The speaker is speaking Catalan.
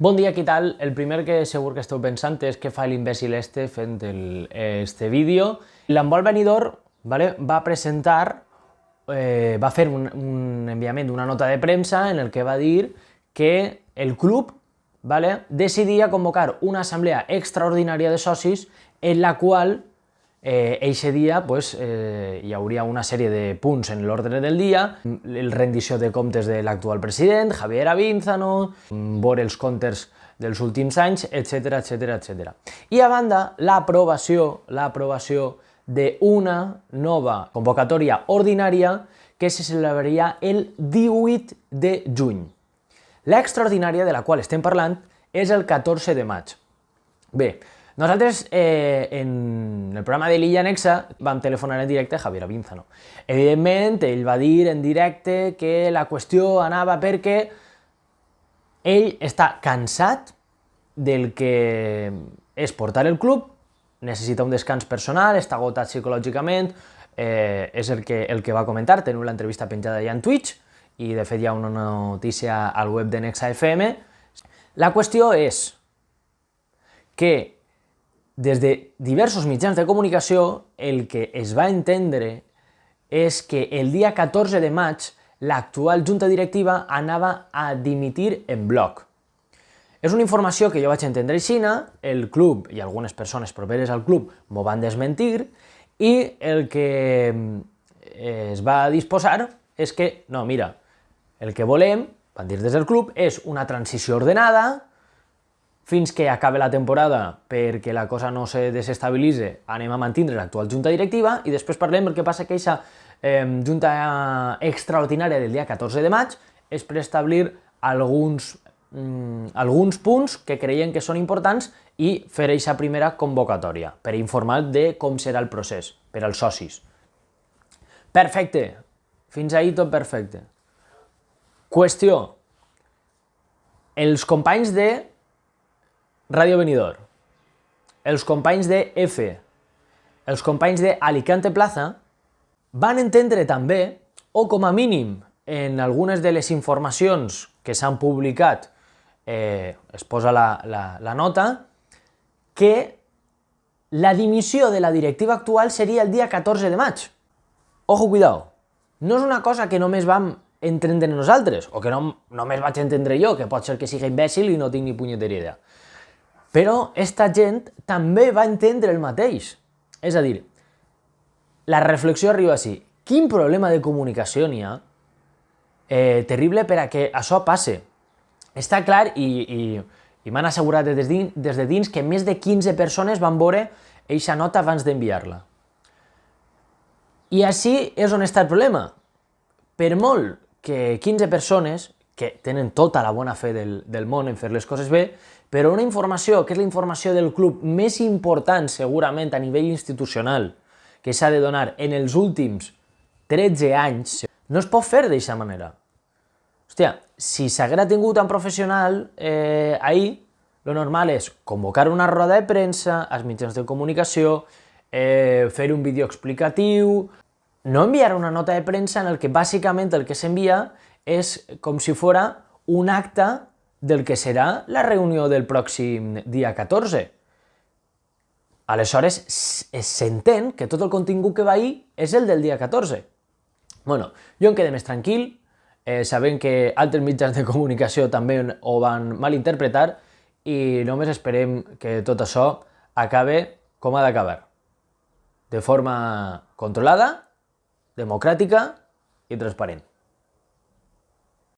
Bon dia, què tal? El primer que segur que esteu pensant és què fa l'imbècil este fent este vídeo. L'handbol Benidorm va presentar, va fer un enviament d'una nota de premsa en el que va dir que el club decidia convocar una assemblea extraordinària de socis en la qual eixe dia hi hauria una sèrie de punts en l'ordre del dia, la rendició de comptes de l'actual president, Javier Avínzano, veure els comptes dels últims anys, etc. I a banda, l'aprovació d'una nova convocatòria ordinària que se celebraria el 18 de juny. L'extraordinària de la qual estem parlant és el 14 de maig. Bé, nosaltres en el programa de l'Illa Anexa vam telefonar en directe a Javier Avínzano. Evidentment, ell va dir en directe que la qüestió anava perquè ell està cansat del que és portar el club, necessita un descans personal, està agotat psicològicament, és el que va comentar, teniu l'entrevista penjada ja en Twitch, i de fet hi ha una notícia al web de Nexa FM. La qüestió és que des de diversos mitjans de comunicació el que es va entendre és que el dia 14 de maig l'actual junta directiva anava a dimitir en bloc. És una informació que jo vaig entendre així, el club i algunes persones properes al club m'ho van desmentir, i el que es va disposar és que, no, mira, el que volem, van dir des del club, és una transició ordenada, fins que acabe la temporada perquè la cosa no se desestabilitze, anem a mantenir l'actual junta directiva i després parlem del que passa que aquesta junta extraordinària del dia 14 de maig és per establir alguns punts que creiem que són importants i fer aquesta primera convocatòria per informar de com serà el procés per als socis. Perfecte, fins ahí tot perfecte. Qüestió, els companys de Ràdio Benidorm, els companys de EFE, els companys de Alicante Plaza van entendre també, o com a mínim en algunes de les informacions que s'han publicat, es posa la nota, que la dimissió de la directiva actual seria el dia 14 de maig. Ojo, cuidao, no és una cosa que només vam entendre nosaltres, o que només vaig entendre jo, que pot ser que sigui imbècil i no tinc ni punyetera idea. Però esta gent també va entendre el mateix. És a dir, la reflexió arriba així. Quin problema de comunicació n'hi ha terrible per a que això passe? Està clar i m'han assegurat des de dins que més de 15 persones van veure aquesta nota abans d'enviar-la. I així és on està el problema. Per molt que 15 persones, que tenen tota la bona fe del món en fer les coses bé, però una informació, que és la informació del club més important segurament a nivell institucional que s'ha de donar en els últims 13 anys, no es pot fer d'aquesta manera. Hòstia, si s'haguera tingut un professional ahir, lo normal és convocar una roda de premsa, als mitjans de comunicació, fer un vídeo explicatiu, no enviar una nota de premsa en el que bàsicament el que s'envia és com si fos un acte del que serà la reunió del pròxim dia 14. Aleshores, s'entén que tot el contingut que va ahir és el del dia 14. Bueno, jo em quedé més tranquil, sabent que altres mitjans de comunicació també ho van malinterpretar i només esperem que tot això acabe com ha d'acabar. De forma controlada, democràtica i transparent.